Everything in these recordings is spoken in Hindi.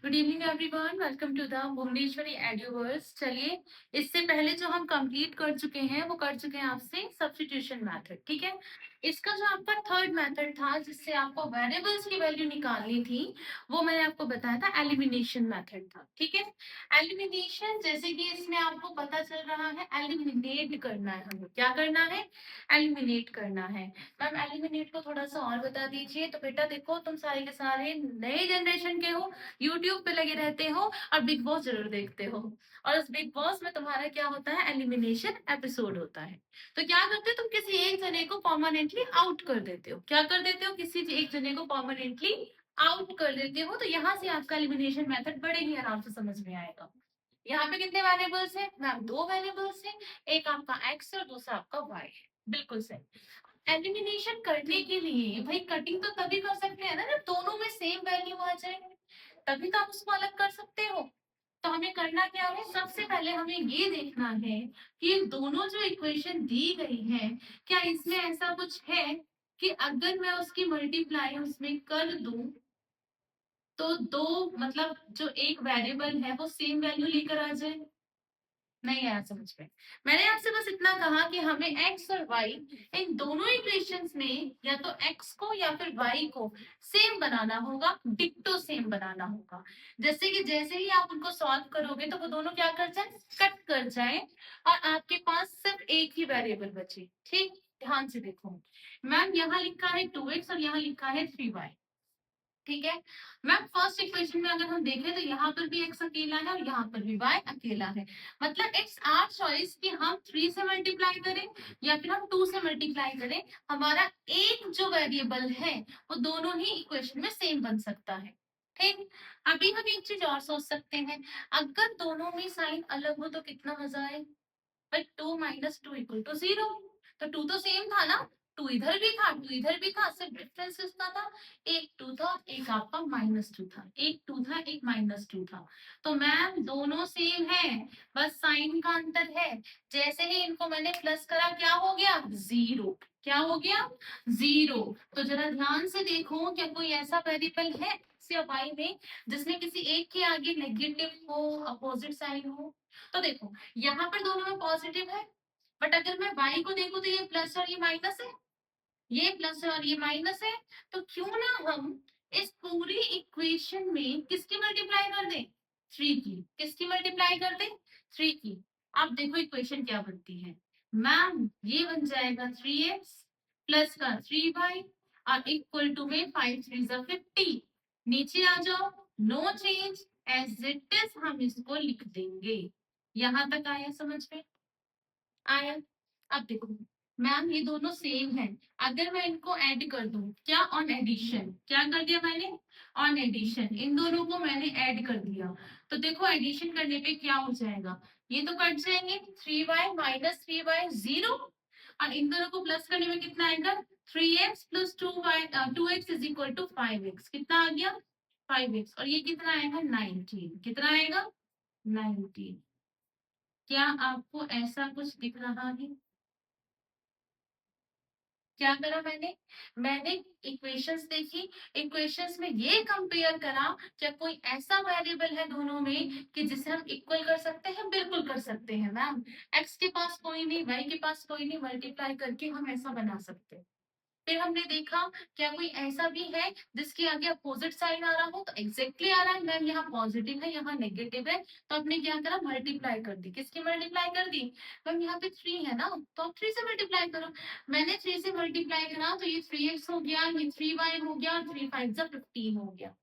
Good evening everyone, welcome to the Bhuvaneshwari Eduverse. चलिए, इससे पहले जो हम कंप्लीट कर चुके हैं वो कर चुके हैं आपसे सब्स्टिट्यूशन मेथड। ठीक है, इसका जो आपका थर्ड मेथड था जिससे आपको वेरिएबल्स की वैल्यू निकालनी थी वो मैंने आपको बताया था एलिमिनेशन मेथड था। ठीक है, एलिमिनेशन जैसे कि इसमें आपको पता चल रहा है एलिमिनेट करना है, हमें क्या करना है, एलिमिनेट करना है। मैम एलिमिनेट को थोड़ा सा और बता दीजिए। तो बेटा देखो, तुम सारे के सारे नए जनरेशन के हो, यूट्यूब पे लगे रहते हो और बिग बॉस जरूर देखते हो, और उस बिग बॉस में तुम्हारा क्या होता है, एलिमिनेशन एपिसोड होता है। तो क्या करते हो, तुम किसी एक जने को परमानेंटली आउट कर देते हो। क्या कर देते हो, किसी एक जने को परमानेंटली आउट कर देते हो। तो यहाँ से आपका एलिमिनेशन मेथड बड़े ही आराम से समझ में आएगा। यहाँ पे कितने वेरिएबल्स हैं मैम, दो वेरिएबल्स हैं, एक आपका एक्स और दूसरा आपका वाई है। बिल्कुल सही। एलिमिनेशन करने के लिए भाई कटिंग तो तभी कर सकते हैं ना जब दोनों में सेम वैल्यू आ जाए, तभी तो आप उसको अलग कर सकते हो। तो हमें करना क्या है, सबसे पहले हमें ये देखना है कि दोनों जो इक्वेशन दी गई है क्या इसमें ऐसा कुछ है कि अगर मैं उसकी मल्टीप्लाई उसमें कर दूं तो दो मतलब जो एक वेरिएबल है वो सेम वैल्यू लेकर आ जाए। नहीं आया समझ में। मैंने आपसे बस इतना कहा कि हमें x और y इन दोनों इक्वेशंस में या तो x को या फिर y को सेम बनाना होगा, डिक्टो सेम बनाना होगा। जैसे कि जैसे ही आप उनको सॉल्व करोगे तो वो दोनों क्या कर जाए, कट कर जाए और आपके पास सिर्फ एक ही वेरिएबल बचे। ठीक, ध्यान से देखो मैम, यहाँ लिखा है 2x और यहाँ लिखा है 3y। ठीक है मैम, फर्स्ट इक्वेशन में अगर हम देखें तो यहाँ पर भी x अकेला है और यहाँ पर भी y अकेला है। मतलब x आर चॉइस कि हम 3 से मल्टीप्लाई करें या फिर हम 2 से मल्टीप्लाई करें, हमारा एक जो वेरिएबल है वो दोनों ही इक्वेशन में सेम बन सकता है। ठीक, अभी हम एक चीज और सोच सकते हैं, अगर दोनों में साइन अलग हो तो कितना मजा आए। But 2 minus 2 equal to 0। तो 2 तो सेम था ना, 2 इधर भी था 2 इधर भी था, सिर्फ डिफरेंस कितना था, एक 2 था एक आपका -2 था, एक 2 था एक -2 था। तो मैम दोनों सेम है, बस साइन का अंतर है। जैसे ही इनको मैंने प्लस करा क्या हो गया, 0। क्या हो गया, 0। तो जरा ध्यान से देखो, क्या कोई ऐसा वेरिएबल है x या y में जिसमें किसी एक के आगे नेगेटिव हो, अपोजिट साइन हो। तो देखो यहाँ पर दोनों में पॉजिटिव है, बट अगर मैं y को देखूं तो ये प्लस और ये माइनस है, ये प्लस है और ये माइनस है। तो क्यों ना हम इस पूरी इक्वेशन में किसकी मल्टीप्लाई कर दें, 3 की। किसकी मल्टीप्लाई कर दें, 3 की। अब देखो इक्वेशन क्या बनती है मैम, ये बन जाएगा 3x प्लस का 3y और इक्वल टू में 5 3 50। नीचे आ जाओ, no change, as it is हम इसको लिख देंगे। यहां तक आया समझ में, आया। अब देखो मैम ये दोनों सेम है, अगर मैं इनको ऐड कर दूं, क्या ऑन एडिशन, क्या कर दिया मैंने, ऑन एडिशन, इन दोनों को मैंने ऐड कर दिया। तो देखो एडिशन करने पे क्या हो जाएगा, ये तो कट जाएंगे, 3y माइनस 3y 0, और इन दोनों को प्लस करने में कितना आएगा, 3x plus 2x is equal to 5x। कितना आ गया, 5x, और ये कितना आएगा, 19। कितना आएगा, 19। क्या आपको ऐसा कुछ दिख रहा है, क्या करा मैंने, मैंने इक्वेशंस देखी, इक्वेशंस में ये कंपेयर करा क्या कोई ऐसा वेरिएबल है दोनों में कि जिसे हम इक्वल कर सकते हैं। बिल्कुल कर सकते हैं मैम, एक्स के पास कोई नहीं, वाई के पास कोई नहीं, मल्टीप्लाई करके हम ऐसा बना सकते हैं। फिर हमने देखा क्या कोई ऐसा भी है जिसके आगे अपोजिट साइन आ रहा हो, तो एग्जैक्टली आ रहा है मैम, यहाँ पॉजिटिव है यहाँ नेगेटिव है, तो आपने क्या करा, मल्टीप्लाई कर दी। किसकी मल्टीप्लाई कर दी मैम, यहाँ पे 3 है ना, तो आप 3 से मल्टीप्लाई करो। मैंने 3 से मल्टीप्लाई करा तो ये 3x हो गया, ये 3y हो गया, 3 5 15 हो गया।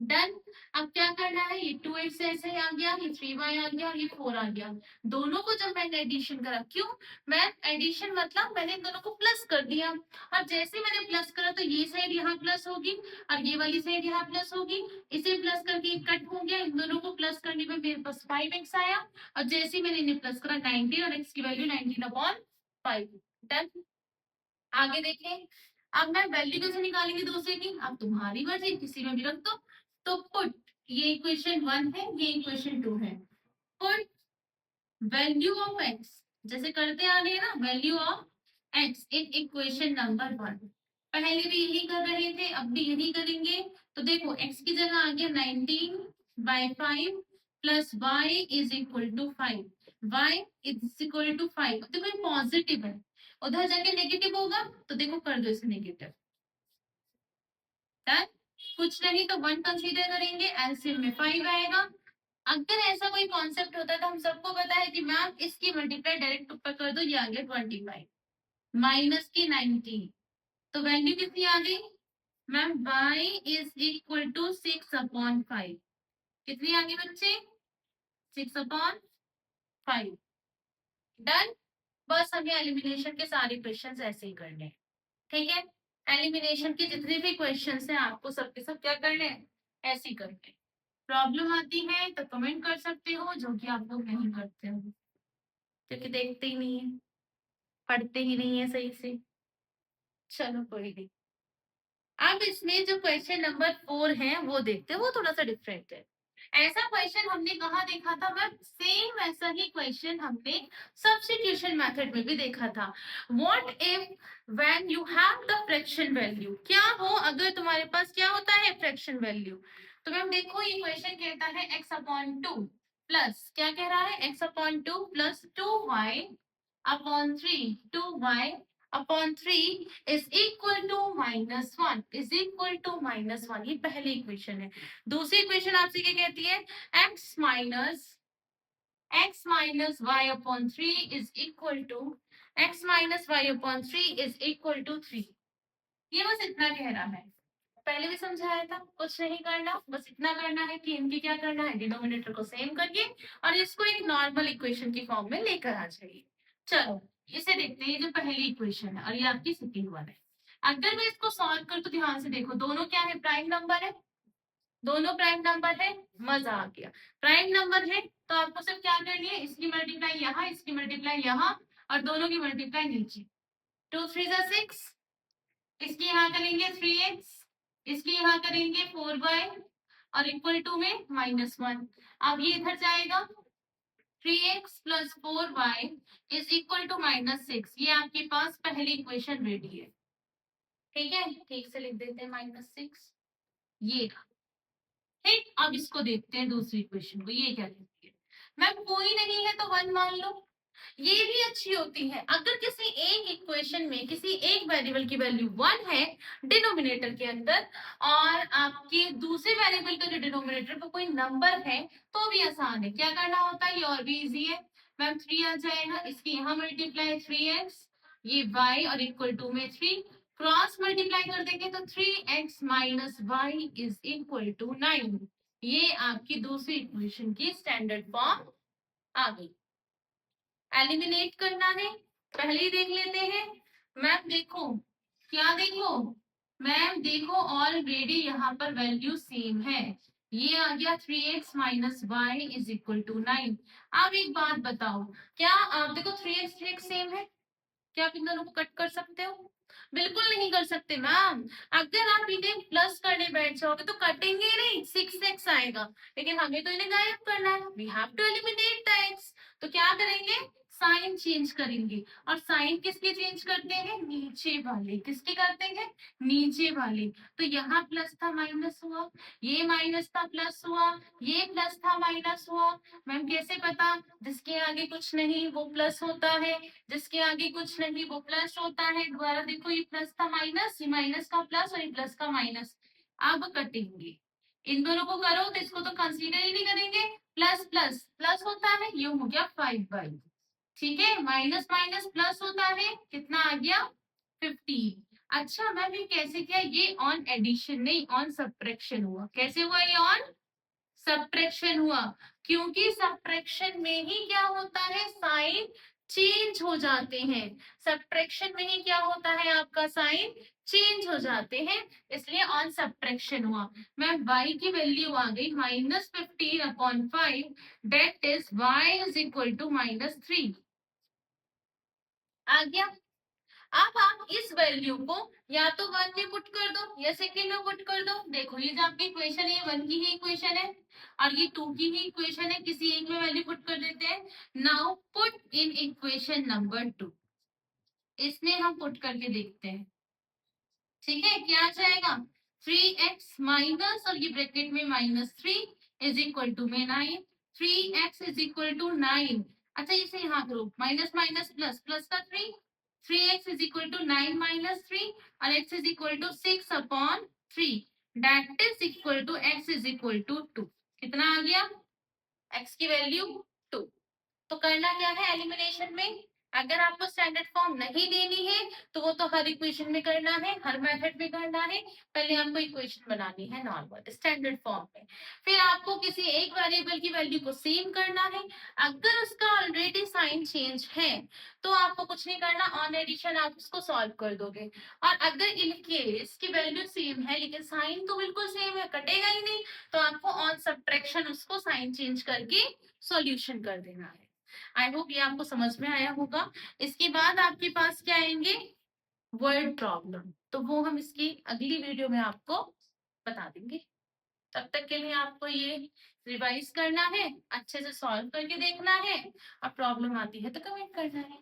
डन। अब क्या करना है, ये 2x ऐसे ही आ गया, ये 3y आ गया और ये 4 आ गया। दोनों को जब मैंने एडिशन करा, क्यों मैं एडिशन मतलब मैंने इन दोनों को प्लस कर दिया, और जैसे मैंने प्लस करा तो ये साइड यहाँ प्लस होगी और ये वाली साइड यहाँ प्लस होगी। इसे प्लस करके ये कट हो गया, इन दोनों को प्लस करने पे मेरे पास 5x आया, और जैसे ही मैंने इन्हें प्लस करा 19 और x की वैल्यू 19/5। डन। आगे देखें, अब मैं वैल्यू कैसे निकालेंगे दूसरे की, अब तुम्हारी मर्जी, किसी में भी रख दो। तो पुट, ये इक्वेशन 1 है, ये इक्वेशन 2 है। पुट वैल्यू ऑफ x, जैसे करते आ रहे हैं ना, value of x in equation number 1। पहले भी यही कर रहे थे, अब भी यही करेंगे। तो देखो x की जगह आ गया 19, by 5 plus y is equal to 5, y is equal to 5। देखो ये पॉजिटिव है, उधर जाके नेगेटिव होगा तो देखो कर दो इसे नेगेटिव। डन। कुछ नहीं तो 1 कंसीडर करेंगे, एलसीएम में 5 आएगा। अगर ऐसा कोई कॉन्सेप्ट होता तो हम सबको पता है कि मैम इसकी मल्टीप्लाई डायरेक्ट ऊपर कर दो, ये आ गया 25 माइनस की 19, तो वैल्यू कितनी आ गई ma'am, y is equal to 6/5। कितनी आ गई बच्चे, 6/5। डन। बस हमें एलिमिनेशन के सारे क्वेश्चंस ऐसे ही करने हैं, ठीक है। एलिमिनेशन के जितने भी क्वेश्चंस हैं आपको सबके सब क्या करने हैं, ऐसे ही करने हैं। प्रॉब्लम आती है तो कमेंट कर सकते हो, जो कि आप लोग नहीं करते हो क्योंकि देखते ही नहीं है, पढ़ते ही नहीं है सही से। चलो कोई नहीं। अब इसमें जो क्वेश्चन नंबर 4 है वो देखते हैं, वो थोड़ा सा डिफरेंट है। ऐसा क्वेश्चन हमने कहाँ देखा था मैम, सेम ऐसा ही क्वेश्चन हमने सब्स्टिट्यूशन मेथड में भी देखा था। What if when you have the fraction value, क्या हो अगर तुम्हारे पास क्या होता है फ्रैक्शन वैल्यू। तो मैम देखो ये क्वेश्चन कहता है x/2 प्लस क्या कह रहा है, x/2 plus 2y/3, 2y/3 is equal to -1, is equal to -1। ये पहली इक्वेशन है। दूसरी इक्वेशन आपसे क्या कहती है, x minus y/3 is equal to x-y/3 ये बस इतना कह रहा है। पहले भी समझाया था, कुछ नहीं करना, बस इतना करना है कि इनकी क्या करना है, डिनोमिनेटर को सेम करके और इसको एक नॉर्मल इक्वेशन की फॉर्म में लेकर आ जाइए। चलो इसे देखते हैं, ये जो पहली इक्वेशन है और ये आपकी सेकंड वन है। अगर मैं इसको सॉल्व कर तो ध्यान से देखो, दोनों क्या है, प्राइम नंबर है, दोनों प्राइम नंबर है, मजा आ गया। प्राइम नंबर है तो आपको सिर्फ क्या करनी है, इसकी मल्टीप्लाई यहाँ, इसकी मल्टीप्लाई यहाँ और दोनों की मल्टीप्लाई नीचे। 2 3 6, इसकी यहाँ करेंगे 3x, इसकी यहाँ करेंगे 4y और इक्वल टू में -1। अब ये इधर जाएगा, 3x plus 4y is equal to -6। ये आपके पास पहली इक्वेशन रेडी है, ठीक है, ठीक से लिख देते हैं -6 ये। ठीक, अब इसको देखते हैं दूसरी इक्वेशन को, ये क्या कहती है मैम, कोई नहीं है तो 1 मान लो। ये भी अच्छी होती है, अगर किसी एक इक्वेशन में किसी एक वेरिएबल की वैल्यू 1 है डिनोमिनेटर के अंदर और आपके दूसरे वेरिएबल का जो डिनोमिनेटर पर कोई नंबर है तो भी आसान है। क्या करना होता है, ये और भी इजी है मैम, 3 आ जाएगा, इसकी यहाँ मल्टीप्लाई 3x, ये y और इक्वल टू में 3, क्रॉस मल्टीप्लाई कर देंगे तो 3x minus y is equal to 9। ये आपकी दूसरी इक्वेशन की स्टैंडर्ड फॉर्म आ गई। एलिमिनेट करना है, पहले ही देख लेते हैं। मैम देखो, क्या देखो मैम, देखो ऑलरेडी यहाँ पर वैल्यू सेम है, ये आ गया 3x minus y is equal to 9। अब एक बात बताओ, क्या आप देखो 3x सेम है, क्या आप इन दोनों को कट कर सकते हो, बिल्कुल नहीं कर सकते मैम। अगर आप इन्हें प्लस करने बैठ जाओगे तो कटेंगे ही नहीं, 6x आएगा, लेकिन हमें तो इन्हें गायब करना है, we have to eliminate the x। तो क्या करेंगे, साइन चेंज करेंगे, और साइन किसके चेंज करते हैं, नीचे वाले, किसके करते हैं, नीचे वाले। तो यहाँ प्लस था माइनस हुआ, ये माइनस था प्लस हुआ, ये प्लस था माइनस हुआ। मैम कैसे पता, जिसके आगे कुछ नहीं वो प्लस होता है, जिसके आगे कुछ नहीं वो प्लस होता है। दोबारा देखो, ये प्लस का माइनस, ये माइनस का प्लस और ये प्लस का माइनस। अब कटेंगे, इन दोनों को करो तो इसको तो कंसीडर ही नहीं करेंगे, प्लस प्लस प्लस होता है, ये हो गया 5/, ठीक है, माइनस माइनस प्लस होता है, कितना आ गया 15। अच्छा मैम ये कैसे किया, ये ऑन एडिशन नहीं ऑन सब्ट्रैक्शन हुआ, कैसे हुआ, ये ऑन सब्ट्रैक्शन हुआ, क्योंकि सब्ट्रैक्शन में ही क्या होता है, साइन चेंज हो जाते हैं। सब्ट्रैक्शन में ही क्या होता है, आपका साइन चेंज हो जाते हैं, इसलिए ऑन सब्ट्रैक्शन हुआ। मैम y की वैल्यू आ गई -15/5, that is y is equal to -3 आ गया। अब आप इस वैल्यू को या तो 1 में पुट कर दो या सेकंड में पुट कर दो। देखो ये जो आपकी इक्वेशन है, ये 1 की ही इक्वेशन है और ये 2 की ही इक्वेशन है, किसी एक में वैल्यू पुट कर देते हैं। Now put in equation number 2, इसमें हम पुट करके देखते हैं, ठीक है, क्या आ जाएगा 3x माइनस और ये ब्रैकेट में -3 इज इक्वल टू में 9, 3x इज इक्वल टू 9। अच्छा इसे यहाँ करो, माइनस माइनस प्लस, प्लस का 3, 3x is equal to 9 minus 3 और x is equal to 6 upon 3, that is equal to x is equal to 2। कितना आ गया? x की वैल्यू 2। तो करना क्या है एलिमिनेशन में, अगर आपको स्टैंडर्ड फॉर्म नहीं देनी है तो वो तो हर इक्वेशन में करना है, हर मेथड में करना है। पहले आपको इक्वेशन बनानी है नॉर्मल स्टैंडर्ड फॉर्म में, फिर आपको किसी एक वेरिएबल की वैल्यू को सेम करना है। अगर उसका ऑलरेडी साइन चेंज है तो आपको कुछ नहीं करना, ऑन एडिशन आप उसको सॉल्व कर दोगे। और अगर इन केस की वैल्यू सेम है लेकिन साइन तो बिल्कुल सेम है, कटेगा ही नहीं, तो आपको ऑन सब्ट्रैक्शन उसको साइन चेंज करके सॉल्यूशन कर देना है। आई होप ये आपको समझ में आया होगा। इसके बाद आपके पास क्या आएंगे? वर्ड प्रॉब्लम, तो वो हम इसकी अगली वीडियो में आपको बता देंगे। तब तक के लिए आपको ये रिवाइज करना है, अच्छे से सॉल्व करके देखना है, और प्रॉब्लम आती है तो कमेंट करना है।